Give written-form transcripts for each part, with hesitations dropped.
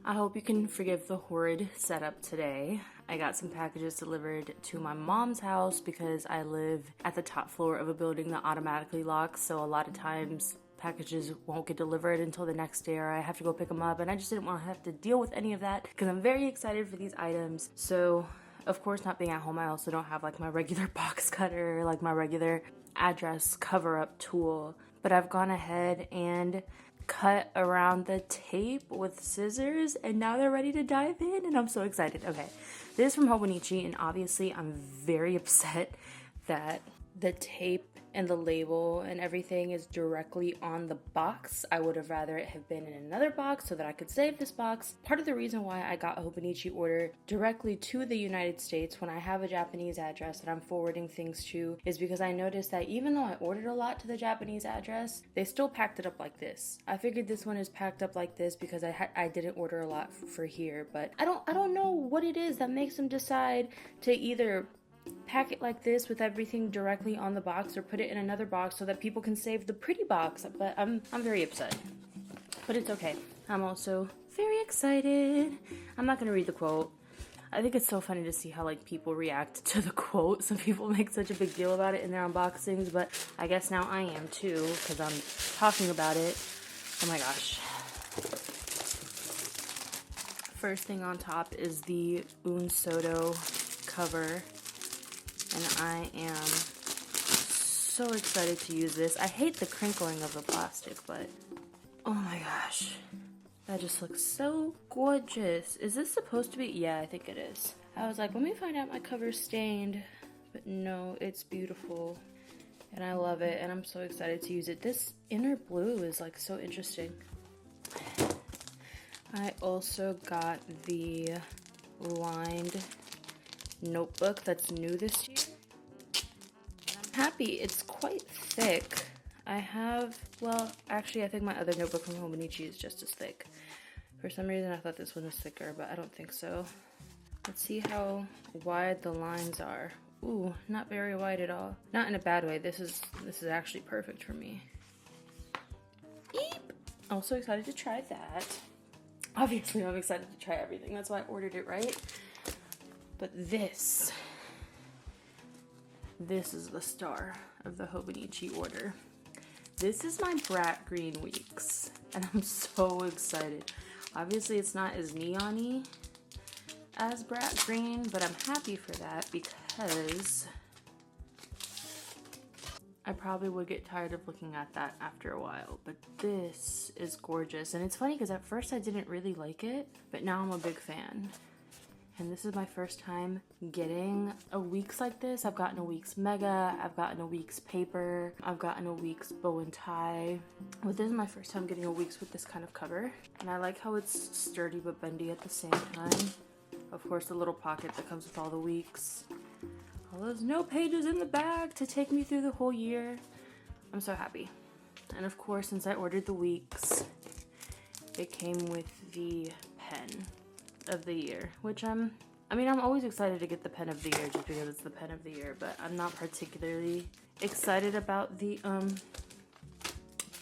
I hope you can forgive the horrid setup today. I got some packages delivered to my mom's house because I live at the top floor of a building that automatically locks, so a lot of times packages won't get delivered until the next day or I have to go pick them up, and I just didn't want to have to deal with any of that because I'm very excited for these items. So of course, not being at home, I also don't have like my regular box cutter, like my regular address cover up tool, but I've gone ahead and cut around the tape with scissors, and now they're ready to dive in, and I'm so excited. Okay, this is from Hobonichi, and obviously I'm very upset that the tape and the label and everything is directly on the box. I would have rather it have been in another box so that I could save this box. Part of the reason why I got a Hobonichi order directly to the United States when I have a Japanese address that I'm forwarding things to is because I noticed that even though I ordered a lot to the Japanese address, they still packed it up like this. I figured this one is packed up like this because I didn't order a lot for here, but I don't know what it is that makes them decide to either pack it like this with everything directly on the box or put it in another box so that people can save the pretty box. But I'm very upset, but it's okay. I'm also very excited. I'm not gonna read the quote. I think it's so funny to see how like people react to the quote. Some people make such a big deal about it in their unboxings, but I guess now I am too because I'm talking about it. Oh my gosh. First thing on top is the Un Soto cover. And I am so excited to use this. I hate the crinkling of the plastic, but oh my gosh. That just looks so gorgeous. Is this supposed to be? Yeah, I think it is. I was like, let me find out my cover's stained. But no, it's beautiful. And I love it, and I'm so excited to use it. This inner blue is like so interesting. I also got the lined notebook that's new this year. I'm happy. It's quite thick. I think my other notebook from Hobonichi is just as thick. For some reason I thought this one was thicker, but I don't think so. Let's see how wide the lines are. Ooh, not very wide at all. Not in a bad way. This is actually perfect for me. Eep! Also excited to try that. Obviously I'm excited to try everything. That's why I ordered it, right? But this is the star of the Hobonichi order. This is my Brat Green Weeks, and I'm so excited. Obviously, it's not as neon-y as Brat Green, but I'm happy for that because I probably would get tired of looking at that after a while. But this is gorgeous, and it's funny because at first I didn't really like it, but now I'm a big fan. And this is my first time getting a Weeks like this. I've gotten a Weeks Mega, I've gotten a Weeks Paper, I've gotten a Weeks Bow and Tie. But this is my first time getting a Weeks with this kind of cover. And I like how it's sturdy but bendy at the same time. Of course, the little pocket that comes with all the Weeks. All those note pages in the back to take me through the whole year. I'm so happy. And of course, since I ordered the Weeks, it came with the pen of the year, which I'm always excited to get the pen of the year just because it's the pen of the year, but I'm not particularly excited about the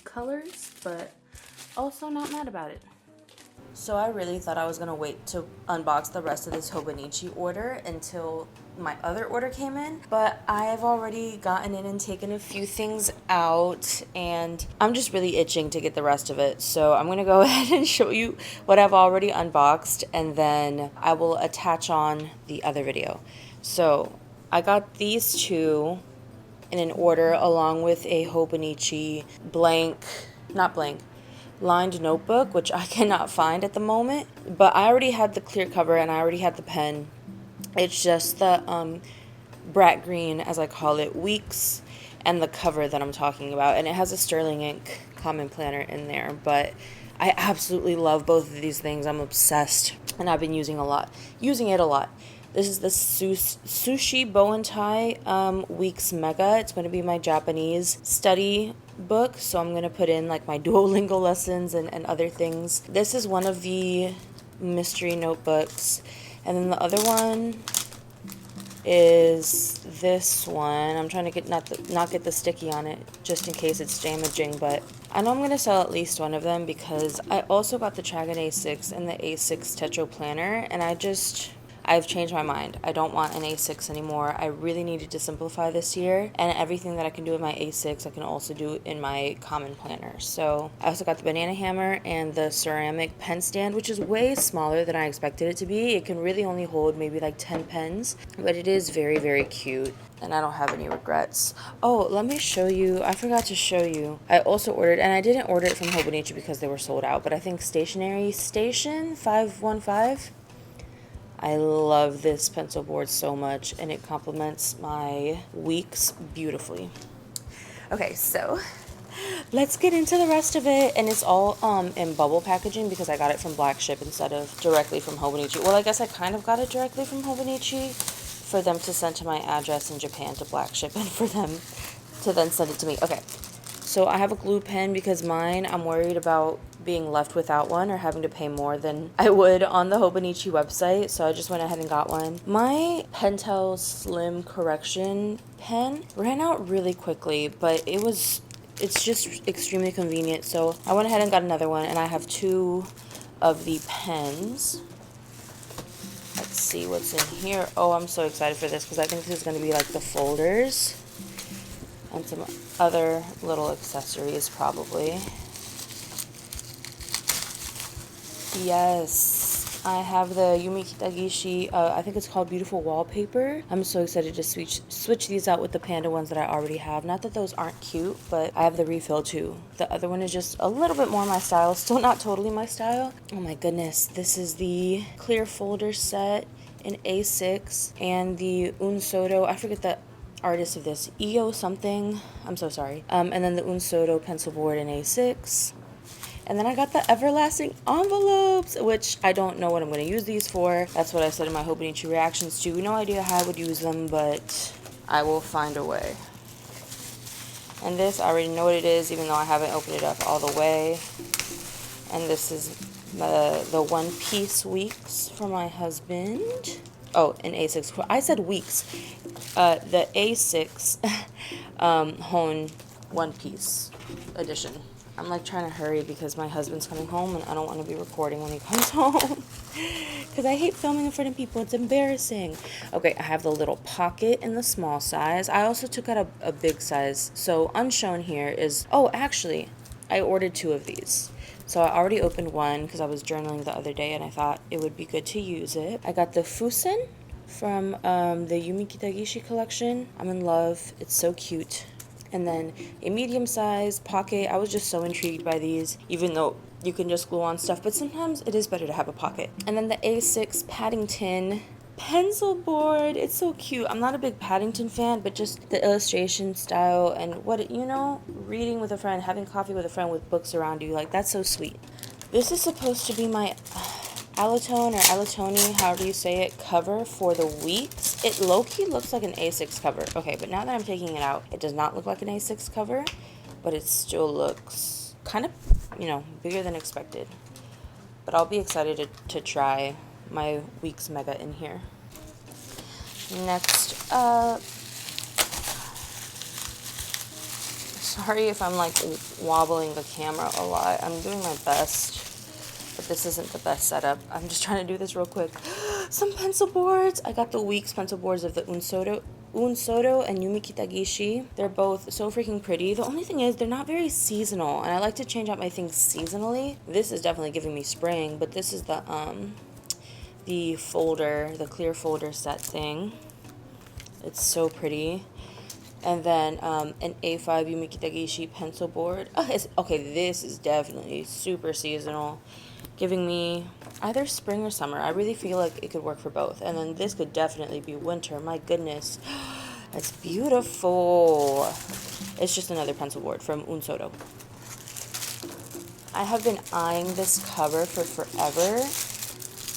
colors, but also not mad about it. So I really thought I was gonna wait to unbox the rest of this Hobonichi order until my other order came in, but I've already gotten in and taken a few things out, and I'm just really itching to get the rest of it. So I'm gonna go ahead and show you what I've already unboxed, and then I will attach on the other video. So I got these two in an order along with a Hobonichi lined notebook, which I cannot find at the moment, but I already had the clear cover and I already had the pen. It's just the Brat Green, as I call it, Weeks, and the cover that I'm talking about, and it has a sterling ink common planner in there, but I absolutely love both of these things. I'm obsessed, and I've been using it a lot. This is the Sushi Bow and Tie Weeks Mega. It's going to be my Japanese study book, so I'm going to put in like my Duolingo lessons and other things. This is one of the mystery notebooks, and then the other one is this one. I'm trying to get not get the sticky on it just in case it's damaging, but I know I'm going to sell at least one of them because I also got the Dragon A6 and the A6 Tetra Planner, and I've changed my mind. I don't want an A6 anymore. I really needed to simplify this year, and everything that I can do in my A6 I can also do in my common planner. So I also got the banana hammer and the ceramic pen stand, which is way smaller than I expected it to be. It can really only hold maybe like 10 pens, but it is very, very cute. And I don't have any regrets. Oh, let me show you. I forgot to show you. I also ordered, and I didn't order it from Hobonichi because they were sold out, but I think Stationery Station 515. I love this pencil board so much, and it complements my weeks beautifully. Okay, so let's get into the rest of it, and it's all in bubble packaging because I got it from Black Ship instead of directly from Hobonichi. Well, I guess I kind of got it directly from Hobonichi for them to send to my address in Japan to Black Ship and for them to then send it to me. Okay, so I have a glue pen because mine, I'm worried about being left without one or having to pay more than I would on the Hobonichi website, so I just went ahead and got one. My Pentel Slim Correction pen ran out really quickly, but it's just extremely convenient, so I went ahead and got another one, and I have two of the pens. Let's see what's in here. Oh, I'm so excited for this because I think this is going to be like the folders and some other little accessories probably. Yes, I have the Yumi Kitagishi, I think it's called Beautiful Wallpaper. I'm so excited to switch these out with the panda ones that I already have. Not that those aren't cute, but I have the refill too. The other one is just a little bit more my style, still not totally my style. Oh my goodness, this is the clear folder set in A6 and the Unsodo, I forget the artist of this, EO something, I'm so sorry. And then the Unsodo pencil board in A6. And then I got the everlasting envelopes, which I don't know what I'm going to use these for. That's what I said in my Hobonichi reactions too. No idea how I would use them, but I will find a way. And this, I already know what it is, even though I haven't opened it up all the way. And this is the One Piece weeks for my husband. Oh, an A6. I said weeks. The A6 Hone One Piece edition. I'm like trying to hurry because my husband's coming home and I don't want to be recording when he comes home because I hate filming in front of people. It's embarrassing. Okay, I have the little pocket in the small size. I also took out a big size. So unshown here is, oh, actually, I ordered two of these. So I already opened one because I was journaling the other day and I thought it would be good to use it. I got the Fusen from the Yumi Kitagishi collection. I'm in love. It's so cute. And then a medium-sized pocket. I was just so intrigued by these, even though you can just glue on stuff, but sometimes it is better to have a pocket. And then the A6 Paddington pencil board. It's so cute. I'm not a big Paddington fan, but just the illustration style and what, you know, reading with a friend, having coffee with a friend with books around you, like, that's so sweet. This is supposed to be my Alotone or Alotone, however you say it, cover for the weeks. It low-key looks like an A6 cover. Okay, but now that I'm taking it out, it does not look like an A6 cover, but it still looks kind of, you know, bigger than expected. But I'll be excited to try my weeks mega in here. Next up, sorry if I'm like wobbling the camera a lot. I'm doing my best. But this isn't the best setup. I'm just trying to do this real quick. Some pencil boards. I got the Weeks pencil boards of the Unsodo and Yumi Kitagishi. They're both so freaking pretty. The only thing is they're not very seasonal, and I like to change out my things seasonally. This is definitely giving me spring, but this is the folder, the clear folder set thing. It's so pretty. And then an A5 Yumi Kitagishi pencil board. Okay, this is definitely super seasonal, giving me either spring or summer. I really feel like it could work for both. And then this could definitely be winter. My goodness, that's beautiful. It's just another pencil board from Unsodo. I have been eyeing this cover for forever,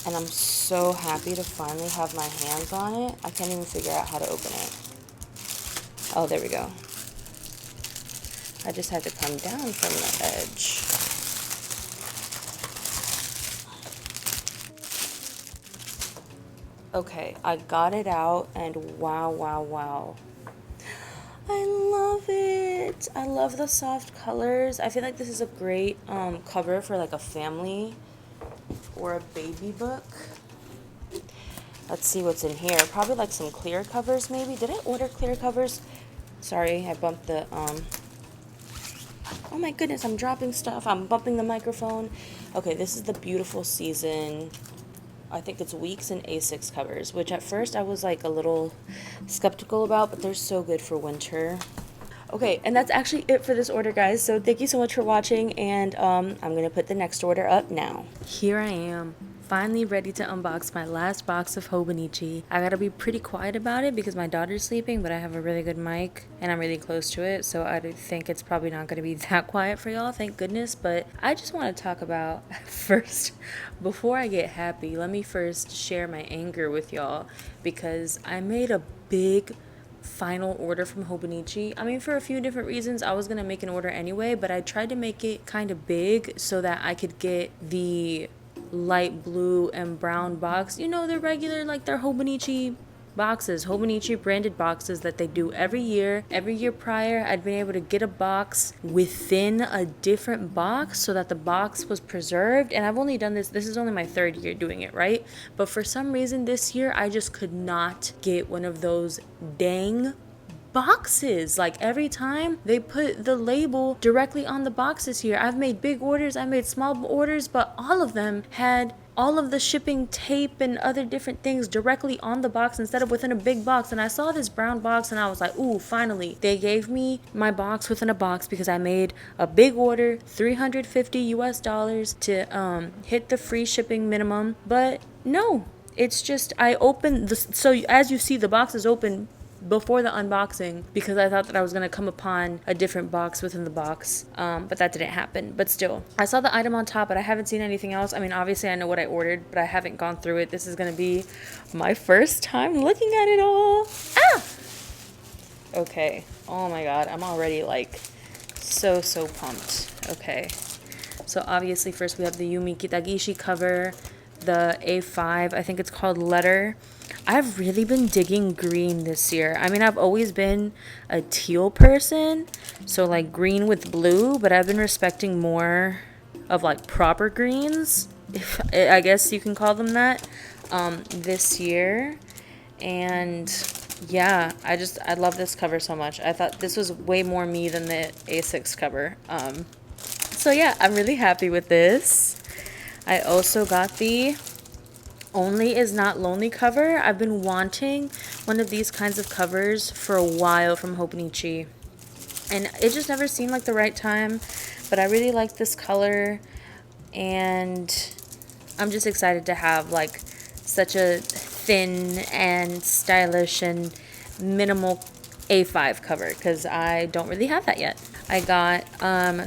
and I'm so happy to finally have my hands on it. I can't even figure out how to open it. Oh, there we go. I just had to come down from the edge. Okay, I got it out and wow, wow, wow. I love it. I love the soft colors. I feel like this is a great cover for like a family or a baby book. Let's see what's in here. Probably like some clear covers maybe. Did I order clear covers? Sorry, I bumped the oh my goodness, I'm dropping stuff. I'm bumping the microphone. Okay, this is the Beautiful Season. I think it's Weeks and A6 covers, which at first I was like a little skeptical about, but they're so good for winter. Okay, and that's actually it for this order, guys. So thank you so much for watching, and I'm going to put the next order up now. Here I am, finally ready to unbox my last box of Hobonichi. I gotta be pretty quiet about it because my daughter's sleeping, but I have a really good mic, and I'm really close to it, so I think it's probably not gonna be that quiet for y'all, thank goodness. But I just want to talk about, first, before I get happy, let me first share my anger with y'all, because I made a big final order from Hobonichi. I mean, for a few different reasons. I was gonna make an order anyway, but I tried to make it kind of big so that I could get the light blue and brown box. You know, the regular, like their Hobonichi boxes, Hobonichi branded boxes that they do every year. Every year prior, I'd been able to get a box within a different box so that the box was preserved. And I've only done this is only my third year doing it, right? But for some reason this year, I just could not get one of those dang boxes. Like every time they put the label directly on the boxes here. I've made big orders, I made small orders, but all of them had all of the shipping tape and other different things directly on the box instead of within a big box. And I saw this brown box and I was like, ooh, finally. They gave me my box within a box because I made a big order, $350 US to hit the free shipping minimum. But no, it's just I opened this. So as you see, the box is open before the unboxing because I thought that I was going to come upon a different box within the box, but that didn't happen. But still, I saw the item on top, but I haven't seen anything else. I mean, obviously I know what I ordered, but I haven't gone through it. This is going to be my first time looking at it all. Ah! Okay. Oh my god, I'm already like so pumped. Okay. So obviously first we have the Yumi Kitagishi cover, the A5, I think it's called Letter. I've really been digging green this year. I mean, I've always been a teal person, so like green with blue, but I've been respecting more of like proper greens, if I guess you can call them that, this year. And yeah, I love this cover so much. I thought this was way more me than the A6 cover. So yeah, I'm really happy with this. I also got the Only Is Not Lonely cover. I've been wanting one of these kinds of covers for a while from Hobonichi, and it just never seemed like the right time, but I really like this color, and I'm just excited to have like such a thin and stylish and minimal A5 cover because I don't really have that yet. I got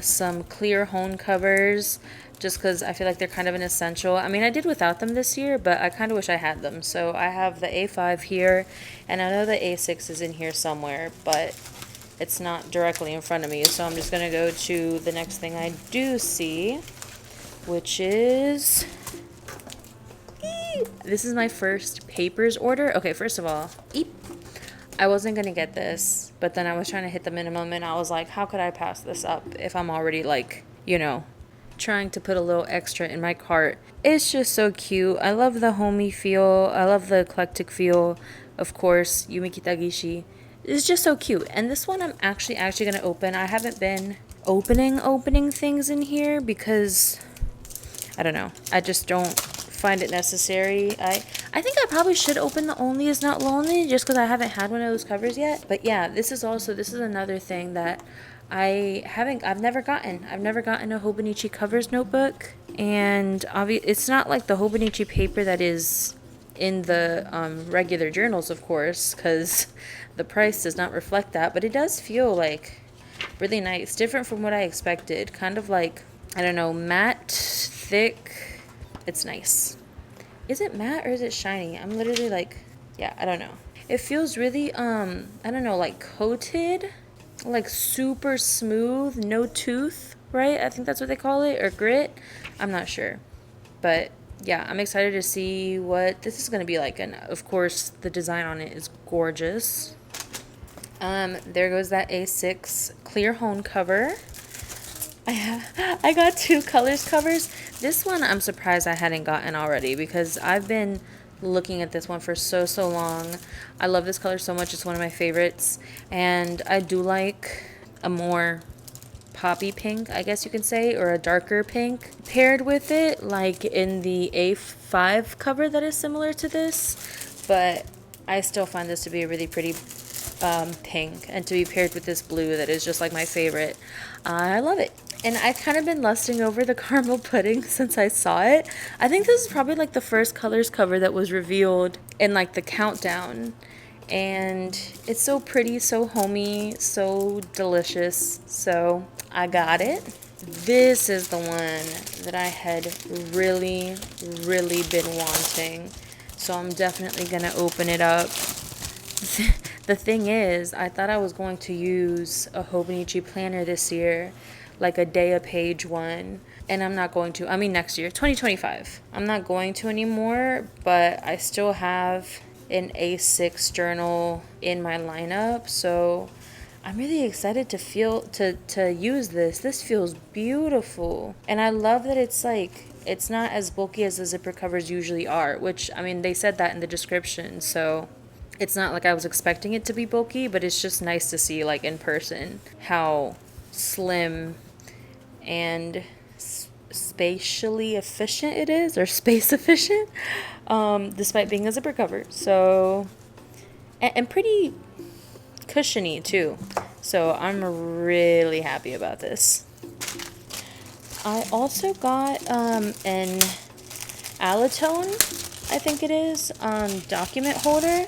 some clear hone covers just because I feel like they're kind of an essential. I mean, I did without them this year, but I kind of wish I had them. So I have the A5 here, and I know the A6 is in here somewhere, but it's not directly in front of me. So I'm just going to go to the next thing I do see, which is... This is my first papers order. Okay, first of all, I wasn't going to get this, but then I was trying to hit the minimum, and I was like, how could I pass this up if I'm already like, you know, trying to put a little extra in my cart. It's just so cute. I love the homey feel. I love the eclectic feel. Of course, Yumi Kitagishi. It's just so cute. And this one I'm actually going to open. I haven't been opening things in here because I don't know. I just don't find it necessary. I think I probably should open the Only Is Not Lonely just because I haven't had one of those covers yet. But yeah, this is another thing that I've never gotten a Hobonichi covers notebook, and it's not like the Hobonichi paper that is in the regular journals, of course, because the price does not reflect that, but it does feel like really nice, different from what I expected, kind of like, I don't know, matte, thick. It's nice. Is it matte or is it shiny? I'm literally like, yeah, I don't know. It feels really, I don't know, like coated, like super smooth, no tooth, right? I think that's what they call it, or grit. I'm not sure. But yeah, I'm excited to see what this is going to be like. And of course, the design on it is gorgeous. There goes that A6 clear hone cover. I got 2 colors covers. This one I'm surprised I hadn't gotten already because I've been looking at this one for so long. I love this color so much. It's one of my favorites. And I do like a more poppy pink, I guess you can say, or a darker pink paired with it, like in the A5 cover that is similar to this. But I still find this to be a really pretty pink, and to be paired with this blue that is just like my favorite. I love it. And I've kind of been lusting over the caramel pudding since I saw it. I think this is probably like the first colors cover that was revealed in like the countdown. And it's so pretty, so homey, so delicious. So I got it. This is the one that I had really been wanting. So I'm definitely gonna open it up. The thing is, I thought I was going to use a Hobonichi planner this year, like a day a page one, and I'm not going to. I mean next year, 2025. I'm not going to anymore, but I still have an A6 journal in my lineup, so I'm really excited to use this. This feels beautiful, and I love that it's not as bulky as the zipper covers usually are, which, I mean, they said that in the description, so it's not like I was expecting it to be bulky, but it's just nice to see, like, in person how slim and spatially efficient it is, or space efficient, despite being a zipper cover. So, and pretty cushiony too. So I'm really happy about this. I also got an Alletone, I think it is, document holder.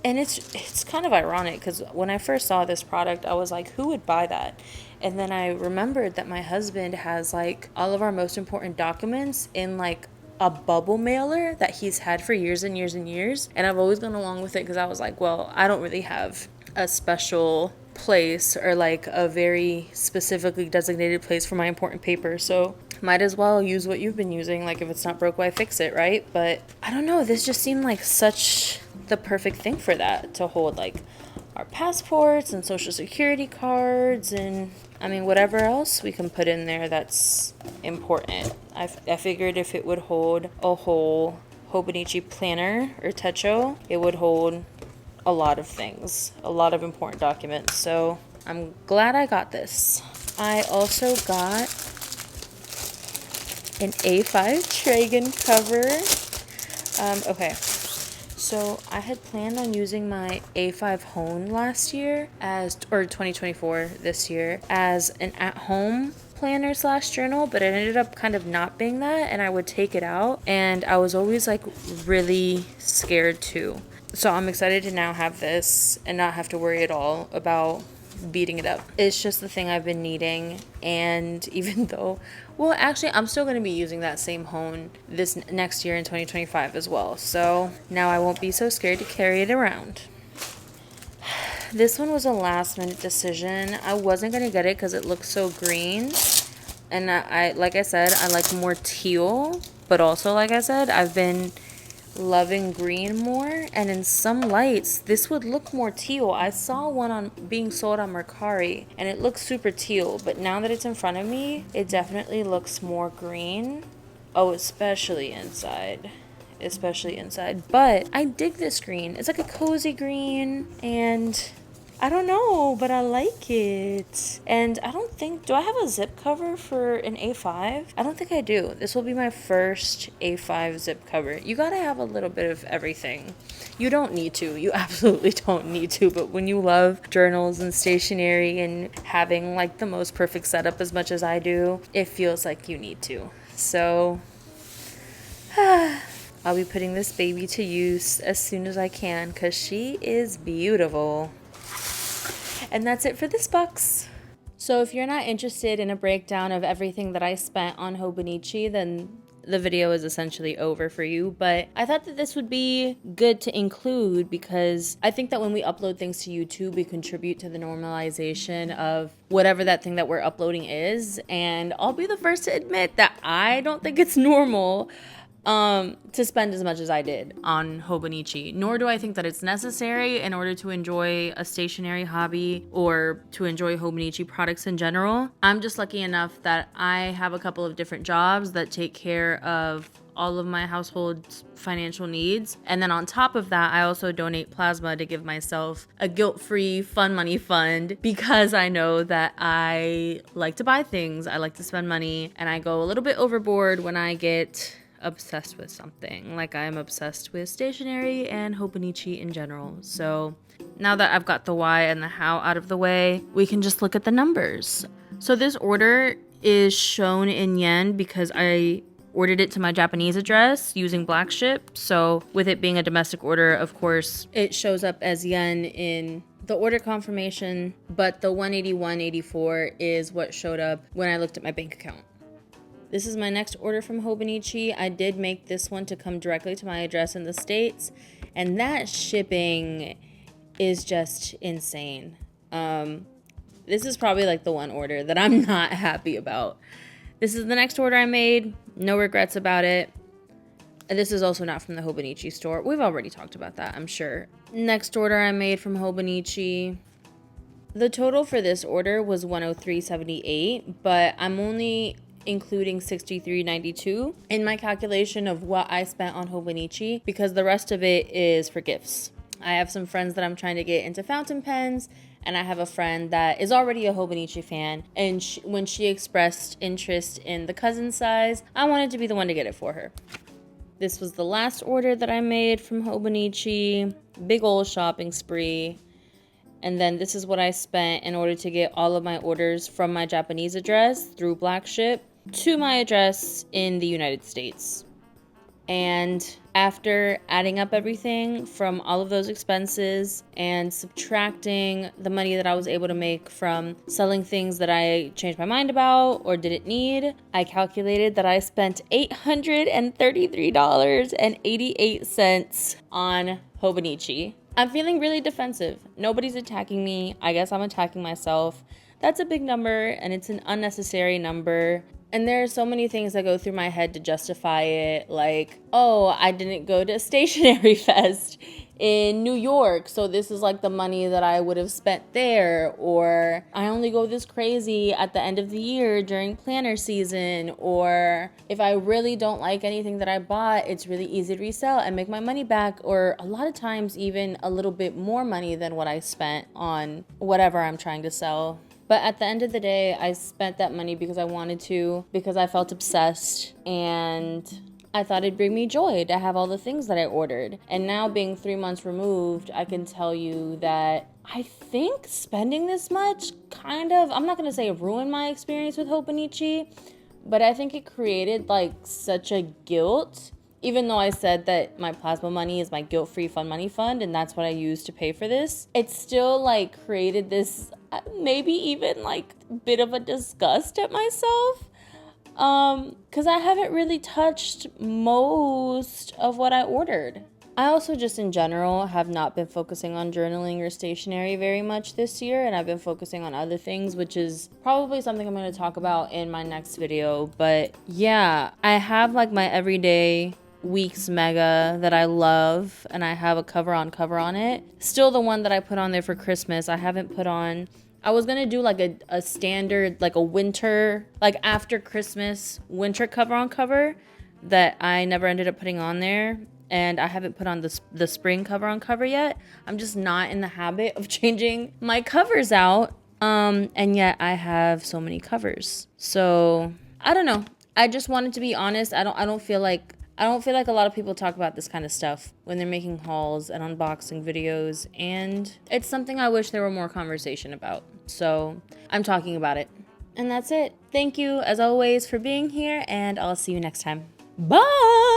And it's kind of ironic because when I first saw this product, I was like, who would buy that? And then I remembered that my husband has like all of our most important documents in like a bubble mailer that he's had for years and years and years. And I've always gone along with it because I was like, well, I don't really have a special place or like a very specifically designated place for my important paper. So might as well use what you've been using. Like, if it's not broke, why fix it, right? But I don't know. This just seemed like such the perfect thing for that, to hold like our passports and social security cards and I mean whatever else we can put in there that's important. I figured if it would hold a whole Hobonichi planner or techo, it would hold a lot of things, a lot of important documents. So I'm glad I got this. I also got an A5 Tragan cover. Okay. So I had planned on using my A5 Hone last year or 2024 this year, as an at-home planner / journal, but it ended up kind of not being that, and I would take it out, and I was always like really scared too. So I'm excited to now have this and not have to worry at all about beating it up. It's just the thing I've been needing, and even though, well, actually I'm still going to be using that same Hone this next year in 2025 as well, so now I won't be so scared to carry it around. This one was a last minute decision. I wasn't going to get it because it looks so green, and I like I said, I like more teal, but also like I said, I've been loving green more, and in some lights this would look more teal. I saw one on being sold on Mercari and it looks super teal, but now that it's in front of me, it definitely looks more green. Oh, especially inside, but I dig this green. It's like a cozy green, and I don't know, but I like it. And I don't think, do I have a zip cover for an A5? I don't think I do. This will be my first A5 zip cover. You gotta have a little bit of everything. You don't need to. You absolutely don't need to. But when you love journals and stationery and having like the most perfect setup as much as I do, it feels like you need to. So, I'll be putting this baby to use as soon as I can because she is beautiful. And that's it for this box. So if you're not interested in a breakdown of everything that I spent on Hobonichi, then the video is essentially over for you. But I thought that this would be good to include because I think that when we upload things to YouTube, we contribute to the normalization of whatever that thing that we're uploading is. And I'll be the first to admit that I don't think it's normal. to spend as much as I did on Hobonichi, nor do I think that it's necessary in order to enjoy a stationery hobby or to enjoy Hobonichi products in general. I'm just lucky enough that I have a couple of different jobs that take care of all of my household's financial needs. And then on top of that, I also donate plasma to give myself a guilt-free fun money fund because I know that I like to buy things, I like to spend money, and I go a little bit overboard when I get obsessed with something. Like I'm obsessed with stationery and Hobonichi in general. So now that I've got the why and the how out of the way, we can just look at the numbers. So this order is shown in yen because I ordered it to my Japanese address using Black Ship. So with it being a domestic order, of course, it shows up as yen in the order confirmation, but the 181.84 is what showed up when I looked at my bank account. This is my next order from Hobonichi. I did make this one to come directly to my address in the States, and that shipping is just insane. This is probably like the one order that I'm not happy about. This is the next order I made. No regrets about it. This is also not from the Hobonichi store. We've already talked about that, I'm sure. Next order I made from Hobonichi. The total for this order was $103.78, but I'm only including $63.92 in my calculation of what I spent on Hobonichi because the rest of it is for gifts. I have some friends that I'm trying to get into fountain pens, and I have a friend that is already a Hobonichi fan, and when she expressed interest in the cousin size, I wanted to be the one to get it for her. This was the last order that I made from Hobonichi. Big old shopping spree. And then this is what I spent in order to get all of my orders from my Japanese address through Black Ship to my address in the United States. And after adding up everything from all of those expenses and subtracting the money that I was able to make from selling things that I changed my mind about or didn't need, I calculated that I spent $833.88 on Hobonichi. I'm feeling really defensive. Nobody's attacking me. I guess I'm attacking myself. That's a big number, and it's an unnecessary number. And there are so many things that go through my head to justify it, like, oh, I didn't go to Stationery Fest in New York, so this is like the money that I would have spent there, or I only go this crazy at the end of the year during planner season, or if I really don't like anything that I bought, it's really easy to resell and make my money back, or a lot of times even a little bit more money than what I spent on whatever I'm trying to sell. But at the end of the day, I spent that money because I wanted to, because I felt obsessed, and I thought it'd bring me joy to have all the things that I ordered. And now being 3 months removed, I can tell you that I think spending this much kind of, I'm not going to say ruined my experience with Hobonichi, but I think it created like such a guilt. Even though I said that my plasma money is my guilt-free fun money fund and that's what I use to pay for this, it still like created this maybe even like bit of a disgust at myself. Because I haven't really touched most of what I ordered. I also just in general have not been focusing on journaling or stationery very much this year, and I've been focusing on other things, which is probably something I'm going to talk about in my next video. But yeah, I have like my everyday Weeks mega that I love, and I have a cover on it. Still the one that I put on there for Christmas. I haven't put on, I was gonna do like a standard, like a winter, like after Christmas winter cover on cover that I never ended up putting on there, and I haven't put on the spring cover on cover yet. I'm just not in the habit of changing my covers out, and yet I have so many covers. So I don't know. I just wanted to be honest. I don't feel like a lot of people talk about this kind of stuff when they're making hauls and unboxing videos, and it's something I wish there were more conversation about. So I'm talking about it. And that's it. Thank you, as always, for being here, and I'll see you next time. Bye!